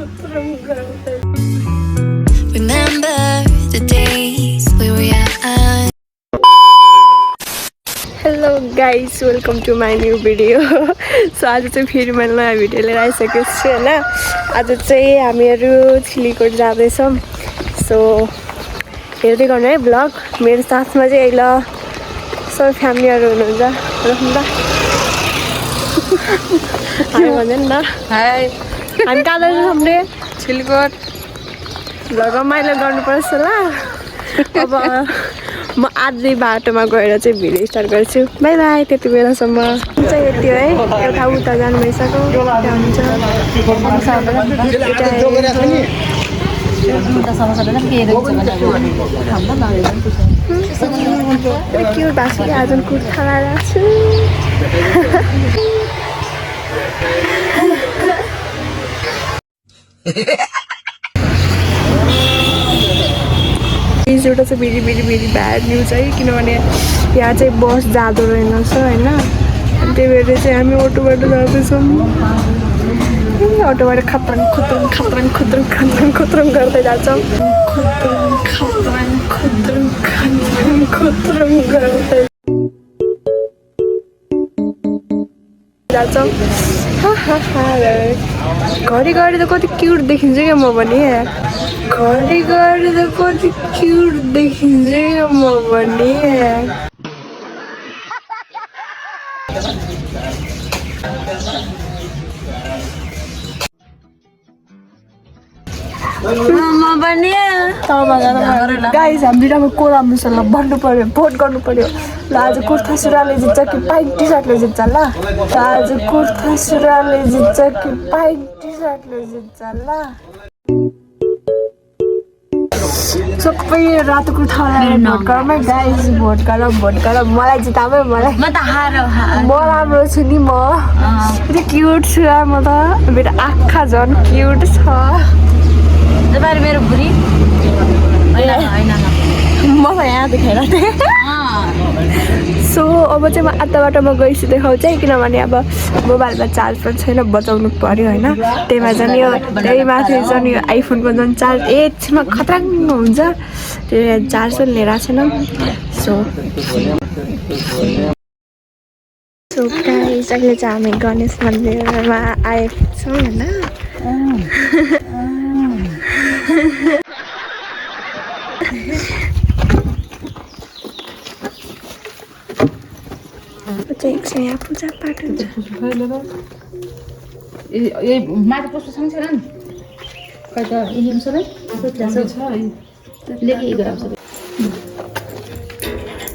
Remember the days we were young. Hello guys welcome to my new video so आज चाहिँ फेरि मैले नयाँ भिडियो लिएर आइसकेको छु होइन आज चाहिँ हामीहरू छिलीकोट जाँदैछौँ सो हेर्दै गर्नु है ब्लग मेरो साथमा चाहिँ ल सबै फ्यामिलीहरू हुनुहुन्छ रोक्नु त हाई भन्छ नि त हाई हामी कहाँ जाँदैछौँ रे छिलीकोट ल रमाइलो गर्नुपर्छ ल अब म आधी बाटोमा गएर चाहिँ भिडियो स्टार्ट गर्छु बाई बाई त्यति बेलासम्म चाहिँ यति है एउटा उता जानु भइसक्यो क्युट भएको कि आज कुर्ता लगाएर छु एउटा चाहिँ भेरी ब्याड न्युज है किनभने यहाँ चाहिँ बस जाँदो रहेनछ होइन अनि त्यही भएर चाहिँ हामी अटोबाट जाँदैछौँ अटोबाट खत्रङ गर्दै जान्छौँ खत्रङ गर्दै जान्छौँ घरि त कति क्युट देखिन्छ क्या म भने घरि त कति क्युट देखिन्छ क्या म भने गाइस हामी बिरामा को राम्रो छ ल भन्नु पर्यो भोट गर्नु पर्यो ल आज कुर्ता सुरुवालले जित्छ कि पाइट टी सर्टले जित्छ ल आज कुर्ता सुरुवालले जित्छ कि पाइट टी सर्टले जित्छ ल सबै रातो कुर्ता भोट गरौँ गाइस भोट गर मलाई जितामै मलाई म त म राम्रो छु नि म क्युट छु म त मेरो आँखा झन् क्युट छ मेरो बुढी मलाई यहाँ देखाएर सो अब चाहिँ म आधा बाटोमा गइसु देखाउँछु है किनभने अब मोबाइलमा चार्ज पनि छैन बचाउनु पर्यो होइन त्यहीमा झन् यो त्यही माथि झन् यो आइफोनको झन् चार्ज एकछिनमा खतराङ हुन्छ त्यो चार्ज पनि लिएर छैन सो गाइस अहिले चाहिँ हामी गणेश मन्दिरमा आएको छौँ होइन यहाँ पूजा पाठ हुन्छ माथि पुष्प छैन नि खै त सबै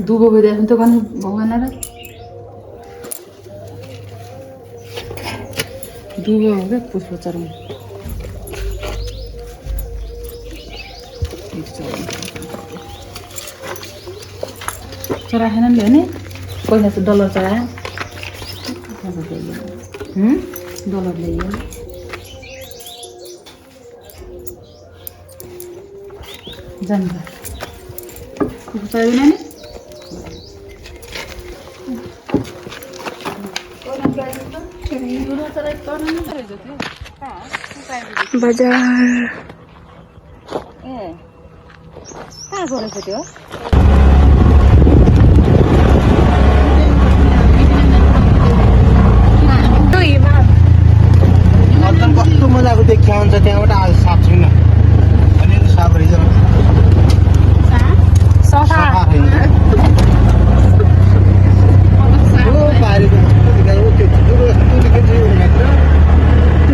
दुबो गइरहेको त गर्नु भगवान र दुबो हो क्या पुष्प चढाउनु चढाएन नि भने पैसा चाहिँ डलर चढायो डलर ल्यायो जान्छ चाहिँदैन नि बजार ए कहाँ गएको त्यो कस्तो मजाको देखिया हुन्छ त्यहाँबाट आज साफ छैन अनि साफ रहेछ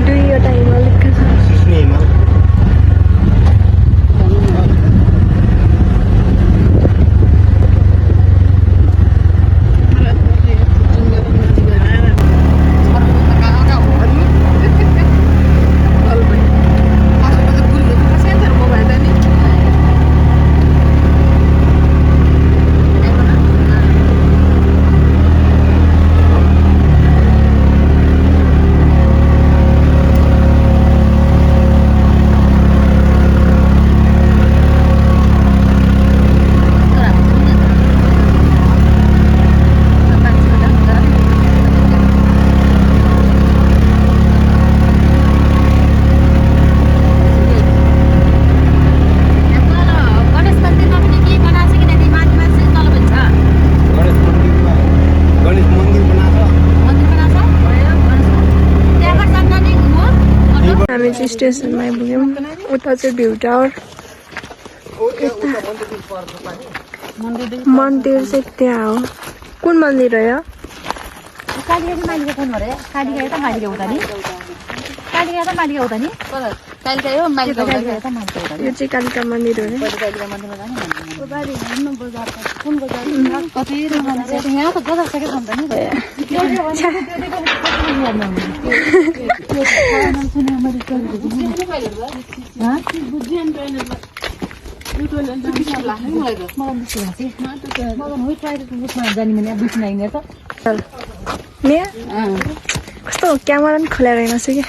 दुईवटा हिमाल चाहिँ स्टेसनमा आइपुग्यौँ उता चाहिँ भ्यू टावर मन्दिर चाहिँ त्यहाँ हो कुन मन्दिर हो यो कालिका चाहिँ मालिका फोन भरे कालिका त मालिका हुँदा नि कालिका त मालिका हुँदा नि कालिका हो मालिका त मालिका हुँदा यो चाहिँ कालिका मन्दिर हो नि कालिका मन्दिरमा जाने कुन बजार कति मान्छे यहाँ त बजार सके भन्दा नि कस्तो क्यामेरा पनि खोलेर रहेनछ कि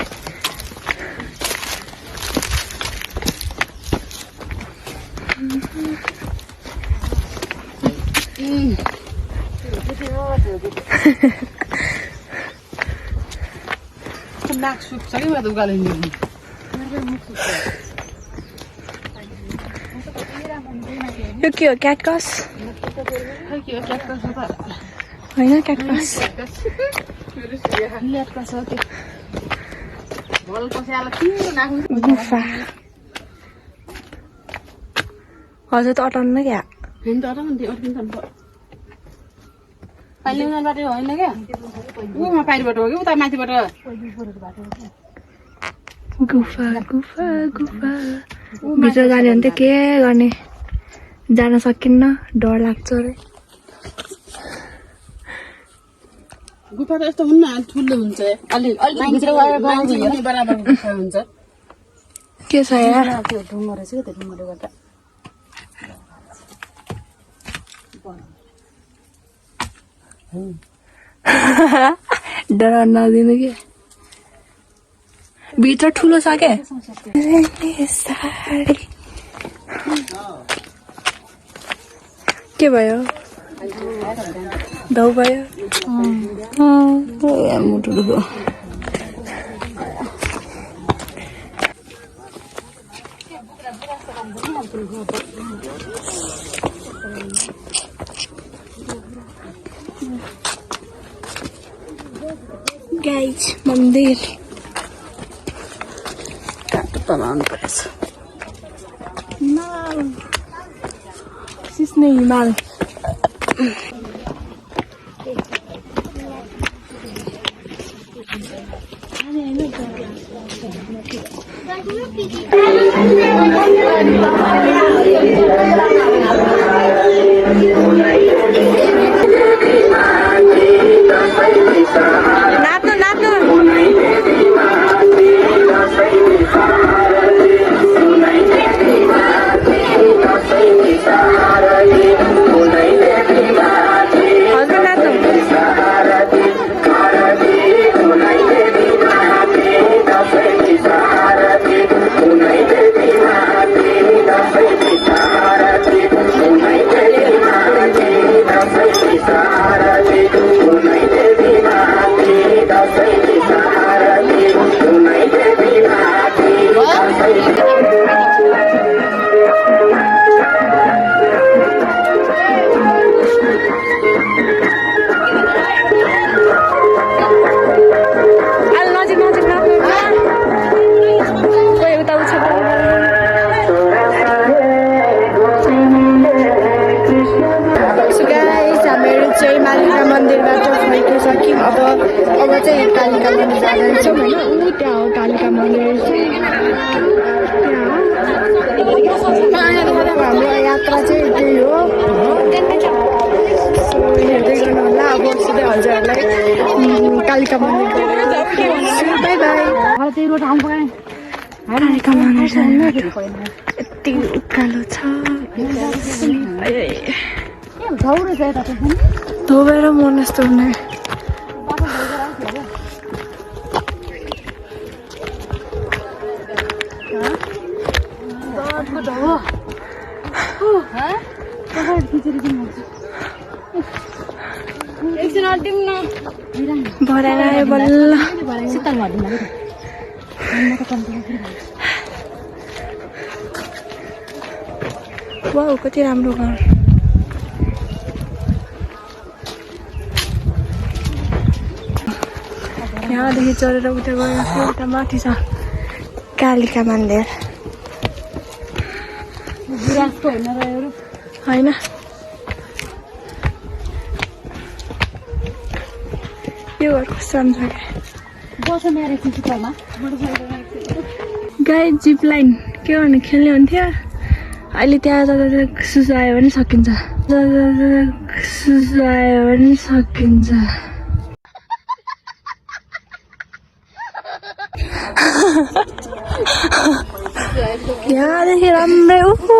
नाक सुक्छ कि मलाई उकालो यो के हो क्याक्टस होइन क्याक्टस गुफा हजुर त अटाउनु क्या पाइले उनीबाट होइन क्या उमा पाइबाट हो कि उता माथिबाट गुफा गुफा गुफा भित्र जाने भने त के गर्ने जान सकिन्न डर लाग्छ अरे गुफा त यस्तो हुन्न ठुलो हुन्छ बराबर गुफा हुन्छ के छ यार त्यो ढुङ्गा रहेछ क्या त्यो ढुङ्गाले गर्दा डर नदिनु के भित्र ठुलो छ के के भयो धौ भयो मुटु दुख्यो गाइज मन्दिर काटो बनाउनु परेछ सिस्ने हिमाल नाच्नु नाच्नु हजुर नाच्नु अब चाहिँ कालिका मन्दिर जाँदैछौँ होइन ऊ त्यहाँ हो कालिका मन्दिर चाहिँ हाम्रो यात्रा चाहिँ त्यही हो हेर्दै गर्नु होला अब सिधै हजुरहरूलाई कालिका मन्दिर बाई बाई कालिका मन्दिर यति उकालो छ धोबेर मन यस्तो हुने भरेर आयो बल्ल वाउ कति राम्रो घर यहाँदेखि चढेर उता गएर उता माथि छ कालिका मन्दिर होइन यो घरको सम्झना गाई जिप लाइन के गर्नु खेल्ने हुन्थ्यो अहिले त्यहाँ जाँदा सुसायो भने सकिन्छ सुसायो भने सकिन्छ यहाँदेखि राम्रै उहु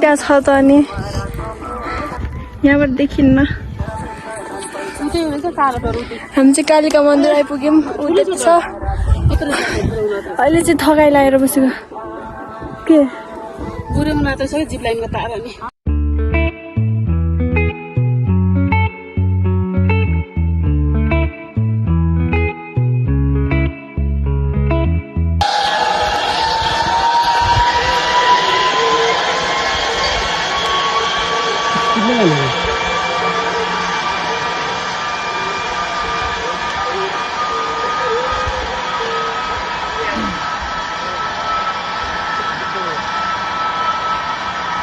त्यहाँ छ त अनि यहाँबाट देखिन्न हामी चाहिँ कालिका मन्दिर आइपुग्यौँ उता छ अहिले चाहिँ थकाइ लागेर बसेको के बुढोमा मात्र छ जिप लाइनमा तार नि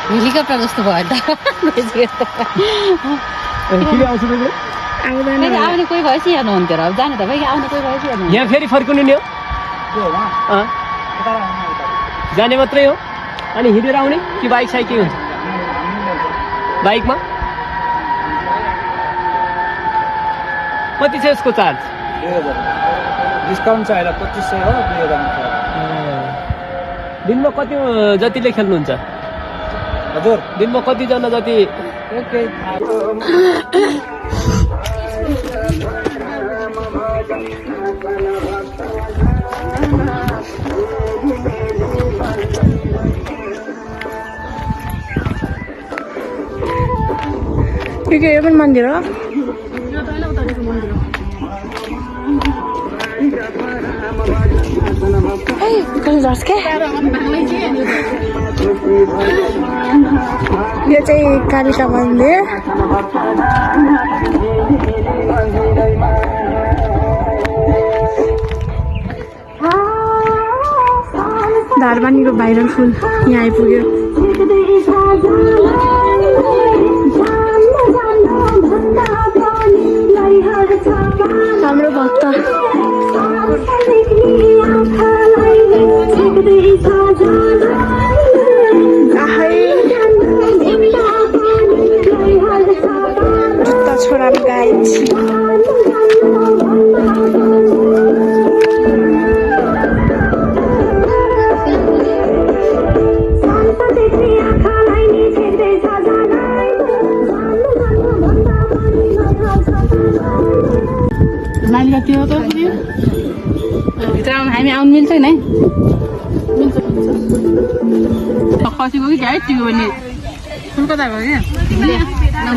हेलिकप्टर जस्तो भयो त आउने कोही भएपछि हेर्नुहुन्थ्यो र अब जाने त भाइ आउने कोही भएपछि हेर्नु यहाँ फेरि फर्किनु नि हो जाने मात्रै हो अनि हिँडेर आउने कि बाइक साइकल हुन्छ बाइकमा कति छ यसको चार्ज डिस्काउन्ट छ अहिले 2500 हो 2000 दिनमा कति जतिले खेल्नुहुन्छ हजुर दिनमा कतिजना जति ओके यो पनि मन्दिर हो यो चाहिँ कालिका मन्दिर धारबानीको भाइरल फुल यहाँ आइपुग्यो हाम्रो भक्त जुत्ता छोरा गाइज मालिका त्यो त भित्रमा हामी आउनु मिल्छ नि खसीको कि गाई त्यो भने कलकत्ताको क्या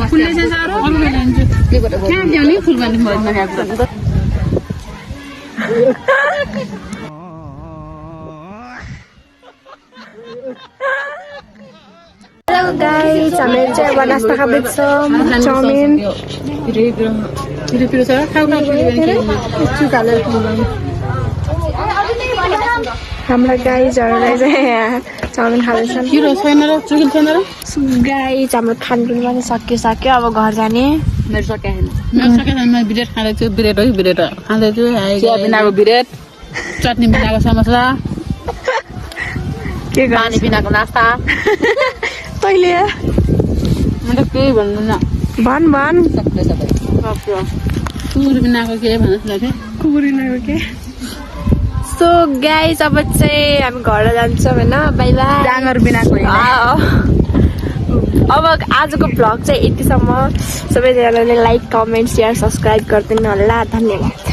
फुलले चाहिँ साह्रो अरू बेला हुन्छ कहाँ ल्याउने फुल भन्ने नखाएको हेलो गाइस हामीले चाहिँ अब नास्ता खाँदैछौँ चाउमिन हाम्रा गाइजहरूलाई चाहिँ यहाँ चाउमिन खाँदैछन् गाइज हाम्रो खानपिन पनि सकियो अब घर जाने मेरो सकेन म ब्रेड खाँदै छु ब्रेड खाँदै छु चिया बिनाको ब्रेड चटनी बिनाको समोसा के पानी बिनाको नास्ता तैँले म त केही भन्नु न भन सबै कुकुर बिनाको के भन्नु थिएँ कुकुरिनको के सो गाइज अब चाहिँ हामी घर जान्छौँ होइन बाइ बाइ डाँगर बिनाको अब आजको भ्लग चाहिँ यतिसम्म सबैजनाले लाइक कमेन्ट सेयर सब्सक्राइब गरिदिनु होला धन्यवाद